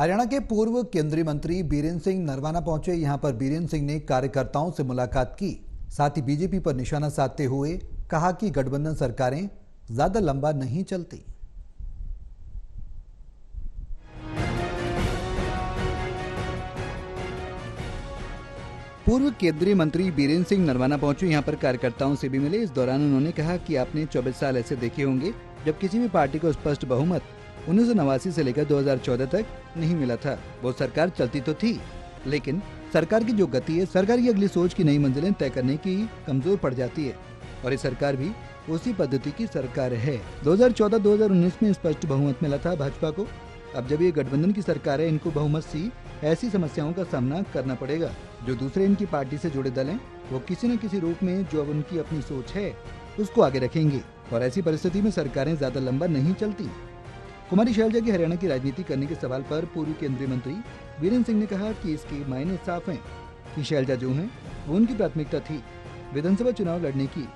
हरियाणा के पूर्व केंद्रीय मंत्री बीरेंद्र सिंह नरवाना पहुंचे। यहां पर बीरेंद्र सिंह ने कार्यकर्ताओं से मुलाकात की। साथ ही बीजेपी पर निशाना साधते हुए कहा कि गठबंधन सरकारें ज्यादा लंबा नहीं चलती। पूर्व केंद्रीय मंत्री बीरेंद्र सिंह नरवाना पहुंचे। यहां पर कार्यकर्ताओं से भी मिले। इस दौरान उन्होंने कहा कि आपने 24 साल ऐसे देखे होंगे जब किसी भी पार्टी को स्पष्ट बहुमत 1989 से लेकर 2014 तक नहीं मिला था। वो सरकार चलती तो थी, लेकिन सरकार की जो गति है, सरकार की अगली सोच की नई मंजिलें तय करने की कमजोर पड़ जाती है। और ये सरकार भी उसी पद्धति की सरकार है। 2014-2019 में स्पष्ट बहुमत मिला था भाजपा को। अब जब ये गठबंधन की सरकार है, इनको बहुमत सी ऐसी समस्याओं का सामना करना पड़ेगा। जो दूसरे इनकी पार्टी से जुड़े दल हैं, वो किसी न किसी रूप में जो अब उनकी अपनी सोच है उसको आगे रखेंगे, और ऐसी परिस्थिति में सरकारें ज्यादा लंबा नहीं चलती। कुमारी शैलजा की हरियाणा की राजनीति करने के सवाल पर पूर्व केंद्रीय मंत्री बीरेंद्र सिंह ने कहा कि इसके मायने साफ हैं कि शैलजा जो हैं वो उनकी प्राथमिकता थी विधानसभा चुनाव लड़ने की।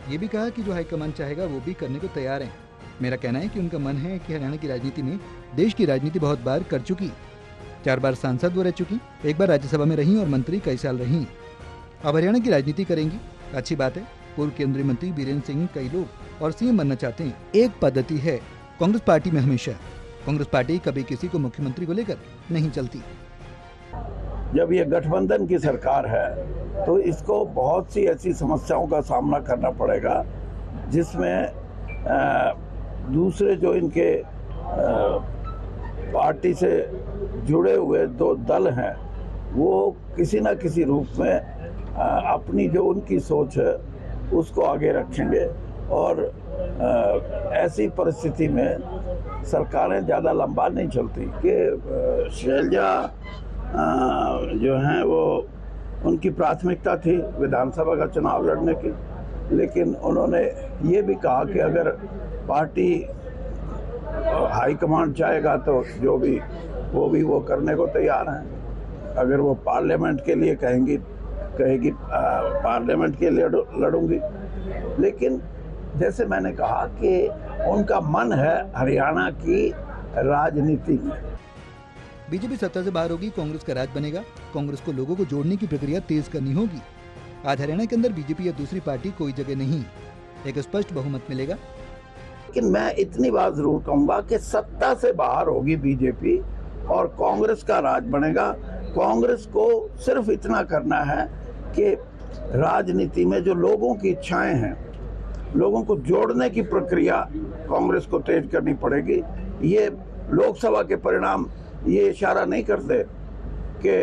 ये भी कहा कि जो हाईकमान चाहेगा वो भी करने को तैयार हैं। मेरा कहना है कि उनका मन है कि हरियाणा की राजनीति में देश की राजनीति बहुत बार कर चुकी, 4 बार सांसद वो रह चुकी, 1 बार राज्यसभा में रही और मंत्री कई साल रही। अब हरियाणा की राजनीति करेंगी, अच्छी बात है। पूर्व केंद्रीय मंत्री बीरेंद्र सिंह कई लोग और सीएम बनना चाहते हैं। एक पद्धति है कांग्रेस पार्टी में, हमेशा कांग्रेस पार्टी कभी किसी को मुख्यमंत्री को लेकर नहीं चलती। जब ये गठबंधन की सरकार है तो इसको बहुत सी ऐसी समस्याओं का सामना करना पड़ेगा जिसमें दूसरे जो इनके पार्टी से जुड़े हुए 2 दल हैं वो किसी न किसी रूप में अपनी जो उनकी सोच है उसको आगे रखेंगे। और ऐसी परिस्थिति में सरकारें ज़्यादा लंबा नहीं चलती कि शैलजा जो हैं वो उनकी प्राथमिकता थी विधानसभा का चुनाव लड़ने की, लेकिन उन्होंने ये भी कहा कि अगर पार्टी हाईकमांड चाहेगा तो जो भी वो करने को तैयार हैं। अगर वो पार्लियामेंट के लिए कहेगी पार्लियामेंट के लिए लड़ूंगी। लेकिन जैसे मैंने कहा कि उनका मन है हरियाणा की राजनीति में। बीजेपी सत्ता से बाहर होगी, कांग्रेस का राज बनेगा। कांग्रेस को लोगों को जोड़ने की प्रक्रिया तेज करनी होगी। आज हरियाणा के अंदर बीजेपी या दूसरी पार्टी कोई जगह नहीं, एक स्पष्ट बहुमत मिलेगा। लेकिन मैं इतनी बात जरूर कहूंगा कि सत्ता से बाहर होगी बीजेपी और कांग्रेस का राज बनेगा। कांग्रेस को सिर्फ इतना करना है कि राजनीति में जो लोगों की इच्छाएं हैं, लोगों को जोड़ने की प्रक्रिया कांग्रेस को तेज करनी पड़ेगी। ये लोकसभा के परिणाम ये इशारा नहीं करते कि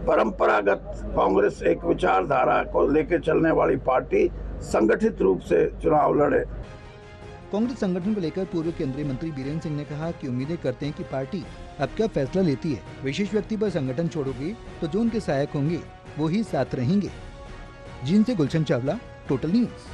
परंपरागत कांग्रेस एक विचारधारा को लेकर चलने वाली पार्टी संगठित रूप से चुनाव लड़े। कांग्रेस संगठन को लेकर पूर्व केंद्रीय मंत्री बीरेंद्र सिंह ने कहा कि उम्मीदें करते हैं कि पार्टी अब क्या फैसला लेती है। विशेष व्यक्ति पर संगठन छोड़ोगे तो जो उनके सहायक होंगे वो ही साथ रहेंगे। जींद से गुलशन चावला, टोटल न्यूज।